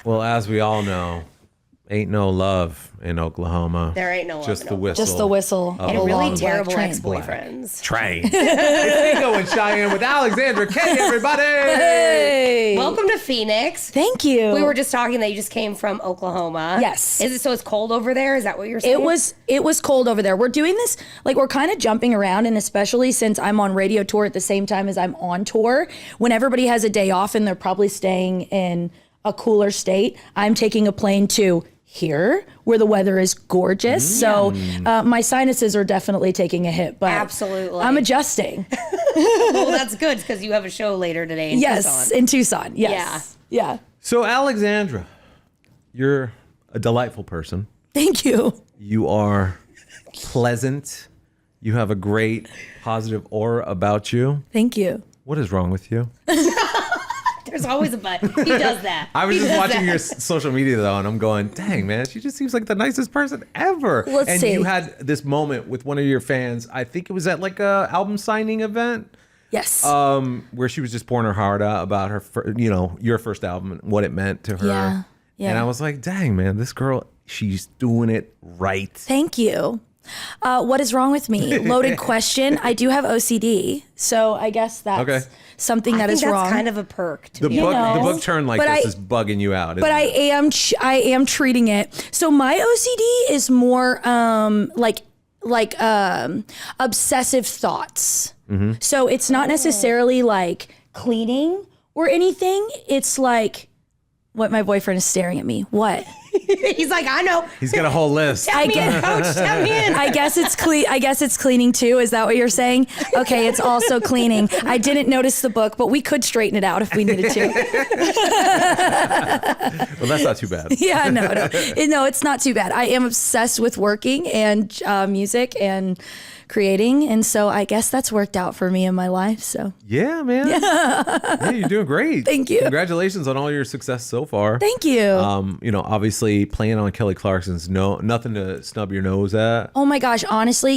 Well, as we all know, ain't no love in Oklahoma. There ain't no love just in the whistle. Just the whistle. of And a really long terrible train. ex-boyfriends. train. It's Niko and Cheyenne with Alexandra. Hey, everybody! Hey. Welcome to Phoenix. Thank you. We were just talking that you just came from Oklahoma. Yes. Is it so it's cold over there? Is that what you're saying? It was cold over there. We're doing this, like, we're kind of jumping around, and especially since I'm on radio tour at the same time as I'm on tour, when everybody has a day off and they're probably staying in a cooler state, I'm taking a plane to here where the weather is gorgeous. So my sinuses are definitely taking a hit, but Absolutely. I'm adjusting. Well, that's good because you have a show later today in Yes, Tucson. in Tucson. Yes. Yeah. So, Alexandra, you're a delightful person. Thank you. You are pleasant. You have a great positive aura about you. Thank you. What is wrong with you? There's always a but. He does that. I was He just does watching that. your social media though, and I'm going, dang man, she just seems like the nicest person ever. Let's and see. you had this moment with one of your fans. I think it was at like a album signing event, Yes. where she was just pouring her heart out about her, your first album and what it meant to her. Yeah. Yeah. And I was like, dang man, this girl, she's doing it right. Thank you. What is wrong with me? Loaded question. I do have OCD, so I guess that's Okay. something I that think is that's wrong. kind of a perk to The be book, honest. the book turn like But this I- is bugging you out. but I am treating it. So my OCD is more like obsessive thoughts. So it's not necessarily like cleaning or anything. It's like what my boyfriend is staring at me. What? He's like, I know. He's got a whole list. Tell me in, coach. Tell me in. I guess it's cleaning too. Is that what you're saying? Okay, it's also cleaning. I didn't notice the book, but we could straighten it out if we needed to. Well, that's not too bad. Yeah, no, it's not too bad. I am obsessed with working and music and creating, and so I guess that's worked out for me in my life. So Yeah, man. Yeah, you're doing great. Thank you. Congratulations on all your success so far. thank you. Obviously playing on Kelly Clarkson's nothing to snub your nose at. Oh my gosh, honestly,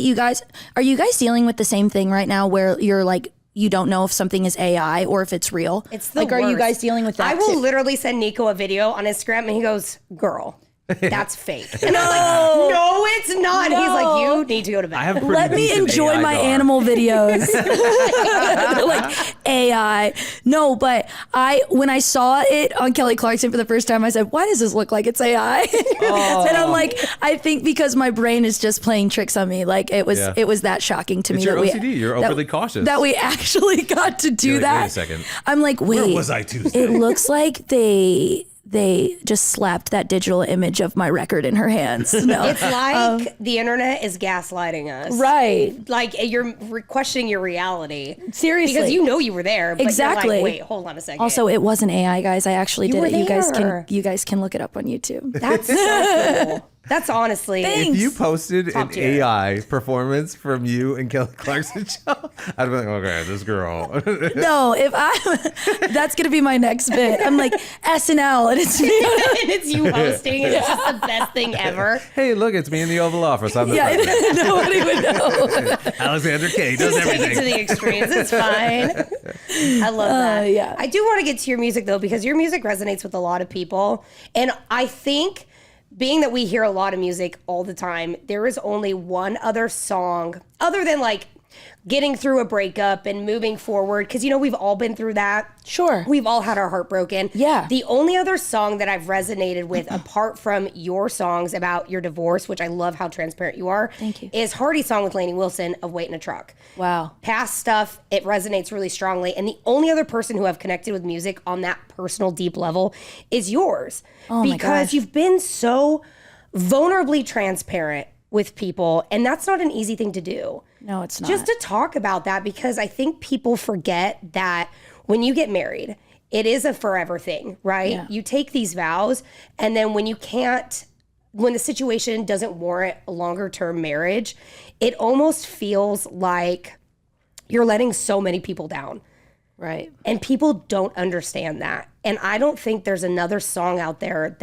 are you guys dealing with the same thing right now where you're like, you don't know if something is AI or if it's real? It's the like, are you worst. guys dealing with that I will too? literally send Niko a video on Instagram and he goes, girl, that's fake. And I'm like, no, it's not. He's like, you need to go to bed. I have a pretty Let me decent enjoy AI my dog. animal videos. Like AI. No, but when I saw it on Kelly Clarkson for the first time, I said, why does this look like it's AI? And I'm like, I think because my brain is just playing tricks on me. Like it was that shocking to It's me. your that OCD. You're overly cautious. That we actually got to do You're like, that. wait a second. I'm like, wait. Where was I Tuesday? It looks like they just slapped that digital image of my record in her hands. No. It's like the internet is gaslighting us. Right. Like you're questioning your reality. Seriously. Because you know you were there. But Exactly. You're like, wait, hold on a second. Also, it wasn't AI, guys. I actually did were it. there. You guys can look it up on YouTube. That's so cool. That's honestly. Thanks. If you posted Top an tier. AI performance from you and Kelly Clarkson show, I'd be like, okay, this girl. No, that's gonna be my next bit. I'm like SNL, and it's me. And it's you hosting. It's just the best thing ever. Hey, look, it's me in the Oval Office. I'm the Yeah, president. nobody would know. Alexandra K does Take it to everything. the extremes. It's fine. I love that. yeah. I do want to get to your music though, because your music resonates with a lot of people. And I think being that we hear a lot of music all the time, there is only one other song other than like getting through a breakup and moving forward. Because, we've all been through that. Sure. We've all had our heart broken. Yeah. The only other song that I've resonated with, apart from your songs about your divorce, which I love how transparent you are, Thank you. is Hardy's song with Lainey Wilson of Wait in a Truck. Wow. Past stuff, it resonates really strongly. And the only other person who I've connected with music on that personal, deep level is yours. Oh my because gosh. you've been so vulnerably transparent with people. And that's not an easy thing to do. No, it's not. Just to talk about that, because I think people forget that when you get married, it is a forever thing, right? Yeah. You take these vows, and then when the situation doesn't warrant a longer term marriage, it almost feels like you're letting so many people down. right. And people don't understand that. And I don't think there's another song out there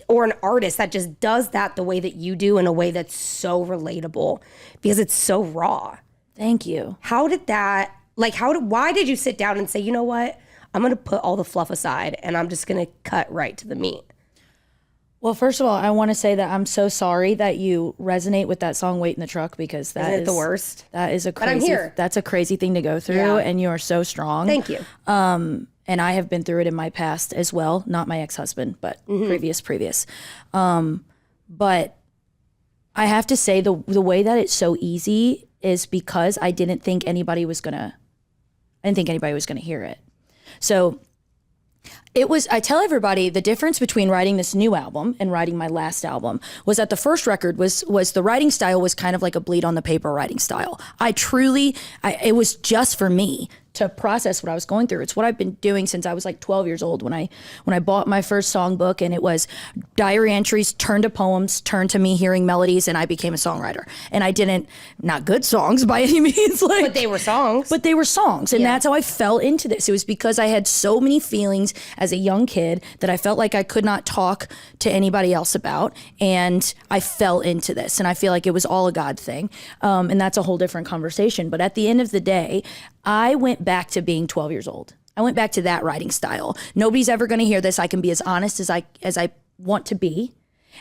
or an artist that just does that the way that you do, in a way that's so relatable, because it's so raw. Thank you. Why did you sit down and say, you know what? I'm going to put all the fluff aside and I'm just going to cut right to the meat. Well, first of all, I want to say that I'm so sorry that you resonate with that song "Wait in the Truck" because that Isn't it the worst? That is a I'm crazy. here. That's a crazy thing to go through, Yeah. and you are so strong. Thank you. And I have been through it in my past as well. Not my ex-husband, but previous. But I have to say the way that it's so easy is because I didn't think anybody was gonna hear it. So I tell everybody the difference between writing this new album and writing my last album was that the first record was the writing style was kind of like a bleed on the paper writing style. It was just for me to process what I was going through. It's what I've been doing since I was like 12 years old when I bought my first songbook, and it was diary entries turned to poems, turned to me hearing melodies, and I became a songwriter. And not good songs by any means. But they were songs. But they were songs, and that's how I fell into this. It was because I had so many feelings as a young kid that I felt like I could not talk to anybody else about, and I fell into this. And I feel like it was all a God thing, and that's a whole different conversation. But at the end of the day, I went back to being 12 years old. I went back to that writing style. Nobody's ever going to hear this. I can be as honest as I want to be.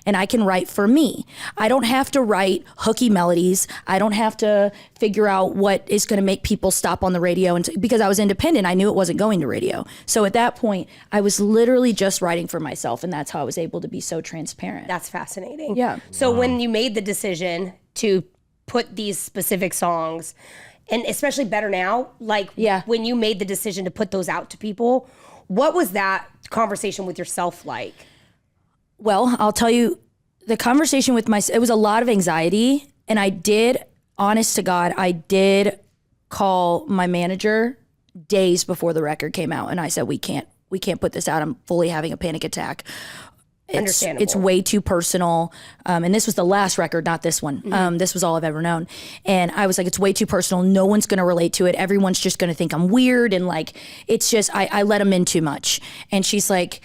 And I can write for me. I don't have to write hooky melodies. I don't have to figure out what is going to make people stop on the radio. And because I was independent, I knew it wasn't going to radio. So at that point, I was literally just writing for myself. And that's how I was able to be so transparent. That's fascinating. Yeah. So when you made the decision to put these specific songs, and especially Better Now, when you made the decision to put those out to people, what was that conversation with yourself like? Well, I'll tell you, the conversation with it was a lot of anxiety. And honest to God, I did call my manager days before the record came out. And I said, we can't put this out. I'm fully having a panic attack. Understandable. It's way too personal. And this was the last record, not this one. This was all I've ever known. And I was like, it's way too personal. No one's going to relate to it. Everyone's just going to think I'm weird. And it's just, I let them in too much. And she's like,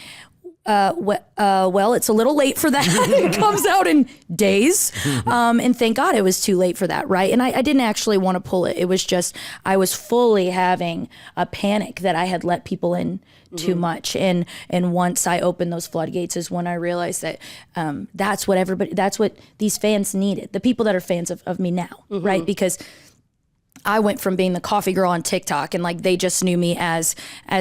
well, it's a little late for that. It comes out in days. And thank God it was too late for that, right? And I didn't actually want to pull it. It was just, I was fully having a panic that I had let people in too much. And once I opened those floodgates is when I realized that that's what these fans needed. The people that are fans of me now, right? Because I went from being the coffee girl on TikTok and they just knew me as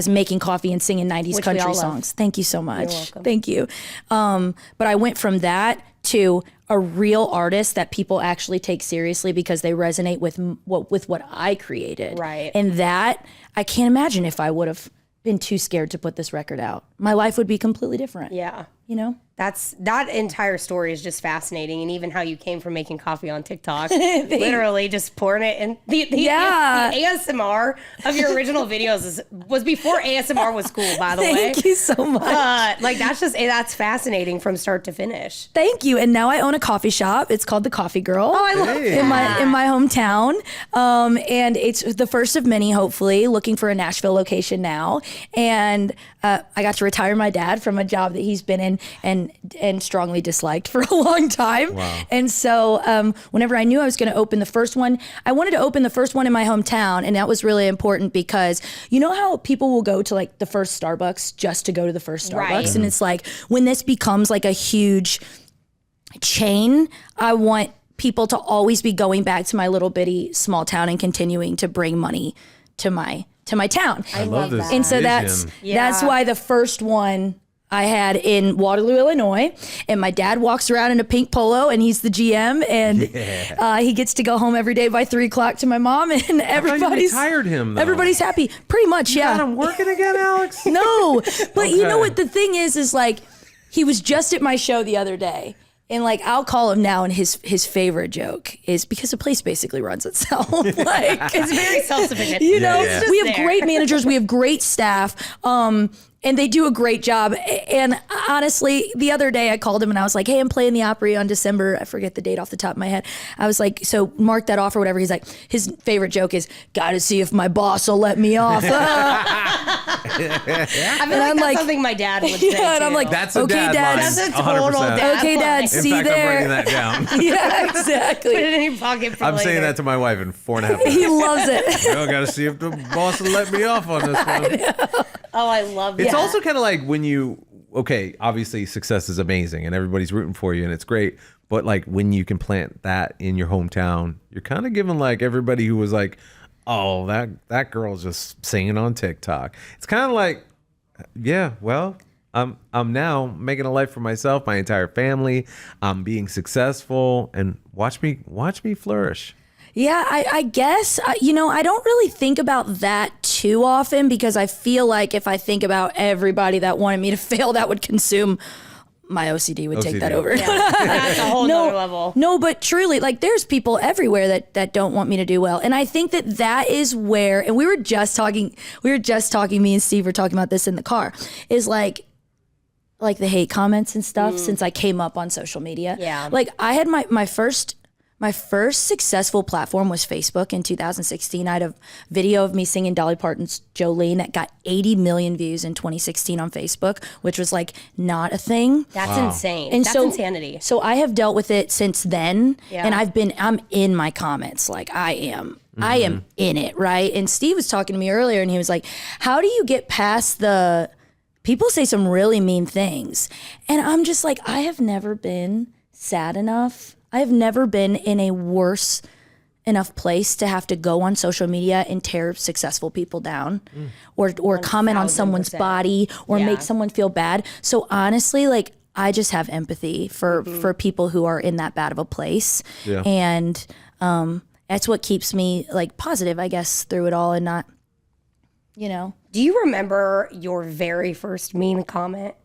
making coffee and singing 90s country songs. Thank you so much. You're welcome. Thank you. But I went from that to a real artist that people actually take seriously because they resonate with what I created. Right. And that, I can't imagine if I would have been too scared to put this record out. My life would be completely different. Yeah. You know? That entire story is just fascinating, and even how you came from making coffee on TikTok, literally just pouring it in. The ASMR of your original videos was before ASMR was cool, by the way. Thank you so much. That's fascinating from start to finish. Thank you. And now I own a coffee shop. It's called The Coffee Girl. Oh, I love that. In my hometown. And it's the first of many, hopefully, looking for a Nashville location now. And I got to retire my dad from a job that he's been in and strongly disliked for a long time. Wow. And so whenever I knew I was going to open the first one, I wanted to open the first one in my hometown. And that was really important because you know how people will go to the first Starbucks just to go to the first Starbucks? Right. And it's when this becomes a huge chain, I want people to always be going back to my little bitty small town and continuing to bring money to my town. I love this. And so vision. that's why the first one I had in Waterloo, Illinois, and my dad walks around in a pink polo and he's the GM, and he gets to go home every day by 3:00 to my mom, and everybody's retired him, though. Everybody's happy, pretty much. Yeah, God, I'm working again, Alex. No, but you know what the thing is he was just at my show the other day. And I'll call him now, and his favorite joke is because the place basically runs itself. It's very self-sufficient. You know, Yeah. we have great managers, we have great staff, And they do a great job. And honestly, the other day I called him and I was like, hey, I'm playing the Opry on December. I forget the date off the top of my head. I was like, so mark that off or whatever. He's like, his favorite joke is, gotta see if my boss will let me off. I feel like that's like, something my dad would say. Yeah, and I'm too. like, That's a okay, dad Dad. line. That's a total 100%. dad Okay, Dad, line. In see fact, I'm there. writing that down. Yeah, Put exactly. it in your pocket for I'm later. saying that to my wife in 4.5 minutes. He loves it. Girl, gotta see if the boss will let me off on this one. Oh, I love that. It's also kind of like when obviously success is amazing and everybody's rooting for you and it's great. But like when you can plant that in your hometown, you're kind of giving like everybody who was like, oh, that girl's just singing on TikTok. It's kind of like, yeah, well, I'm now making a life for myself, my entire family. I'm being successful, and watch me flourish. Yeah, I guess, I don't really think about that too often because I feel like if I think about everybody that wanted me to fail, that would consume my OCD would take that over. Yeah, that's a whole nother level. No, but truly, like there's people everywhere that don't want me to do well. And I think that is where, and we were just talking, me and Steve were talking about this in the car, is like the hate comments and stuff since I came up on social media. Yeah. Like I had my first successful platform was Facebook in 2016. I had a video of me singing Dolly Parton's Jolene that got 80 million views in 2016 on Facebook, which was like not a thing. That's insane. And That's so, insanity. So I have dealt with it since then, Yeah. and I'm in my comments. Like I am in it, right? And Steve was talking to me earlier, and he was like, "How do you get past the people say some really mean things?" And I'm just like, I have never been sad enough. I have never been in a worse enough place to have to go on social media and tear successful people down or comment on someone's 1000%. body or Yeah. make someone feel bad. So honestly, like I just have empathy for people who are in that bad of a place. Yeah. And that's what keeps me like positive, I guess, through it all and not, Do you remember your very first mean comment?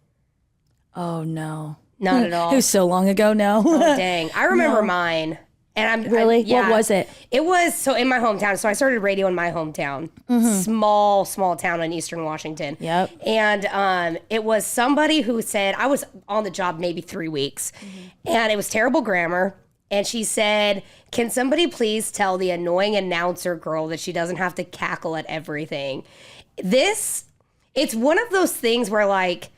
oh no. Not at all. It was so long ago now. Oh, dang. I remember mine. And Really? yeah. What was it? It was so in my hometown. So I started radio in my hometown, small town in Eastern Washington. Yep. And it was somebody who said, I was on the job maybe 3 weeks, and it was terrible grammar. And she said, can somebody please tell the annoying announcer girl that she doesn't have to cackle at everything? It's one of those things where like,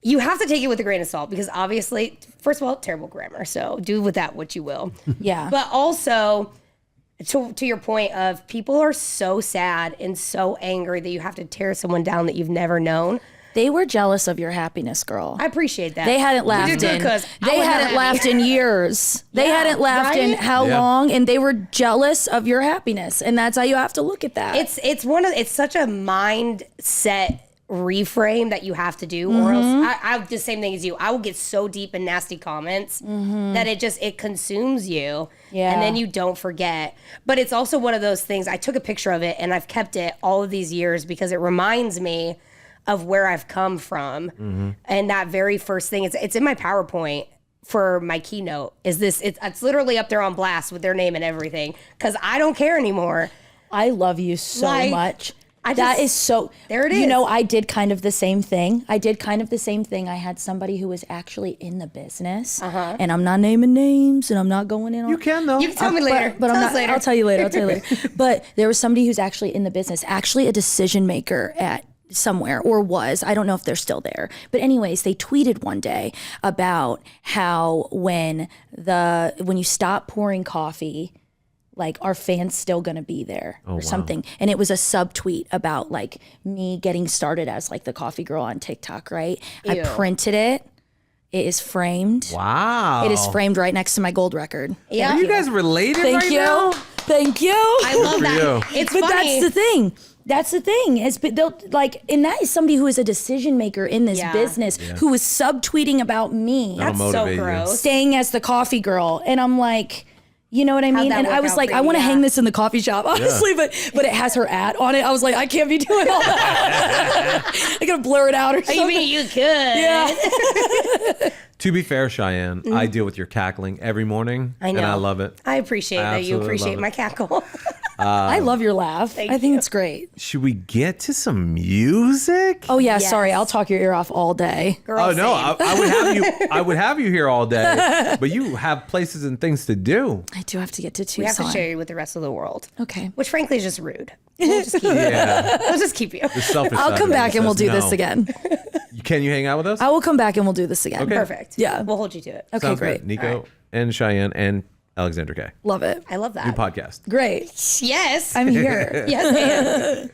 you have to take it with a grain of salt because obviously, first of all, terrible grammar. So do with that what you will. Yeah. But also, to your point of people are so sad and so angry that you have to tear someone down that you've never known. They were jealous of your happiness, girl. I appreciate that. They hadn't laughed You did good, in. 'cause I They was hadn't happy. laughed in years. They Yeah, hadn't laughed in right? how Yeah. long, and they were jealous of your happiness, and that's how you have to look at that. It's such a mindset reframe that you have to do, or else I the same thing as you. I will get so deep in nasty comments that it consumes you, Yeah. and then you don't forget. But it's also one of those things. I took a picture of it and I've kept it all of these years because it reminds me of where I've come from, and that very first thing. It's in my PowerPoint for my keynote. It's literally up there on blast with their name and everything because I don't care anymore. I love you so Like, much. I That just- is so. there it You is. know, I did kind of the same thing. I had somebody who was actually in the business, and I'm not naming names, and I'm not going in on. You can though. You can tell me later. But I'm Tell not. us later. I'll tell you later. But there was somebody who's actually in the business, actually a decision maker at somewhere, or was. I don't know if they're still there. But anyways, they tweeted one day about how when you stop pouring coffee, like, are fans still gonna be there or something? And it was a subtweet about like me getting started as like the coffee girl on TikTok, right? I printed it. It is framed. Wow. It is framed right next to my gold record. Yeah. Are you guys related Thank right you. now? Thank you. I love for that. you. It's But funny. that's the thing. That's the thing. They'll like, and that is somebody who is a decision maker in this Yeah. business who is subtweeting about me That's so motivate you. gross. staying as the coffee girl, and I'm like, you know what I mean? that And I work was out like, for I you? want to Yeah. hang this in the coffee shop, honestly, but it has her at on it. I was like, I can't be doing all that. I gotta blur it out or You something. mean you could? Yeah. To be fair, Cheyenne, I deal with your cackling every morning, I know. and I love it. I appreciate I that you absolutely appreciate love my it. cackle. I love your laugh. I think you. it's great. Should we get to some music? Oh yeah, Yes. sorry. I'll talk your ear off all day. Girl, Oh no, same. I would have you. I would have you here all day, but you have places and things to do. I do have to get to we have Tucson. to share you with the rest of the world. Okay. Which frankly is just rude. We'll just keep you. Yeah, We'll just keep you. the selfish I'll side come of me back and we'll says do this no. again. Can you hang out with us? I will come back and we'll do this again. Okay. Perfect. Yeah. We'll hold you to it. Okay, Sounds great. good. Niko and Cheyenne and Alexandra K. Love it. I love that. New podcast. Great. Yes. I'm here. Yes, and.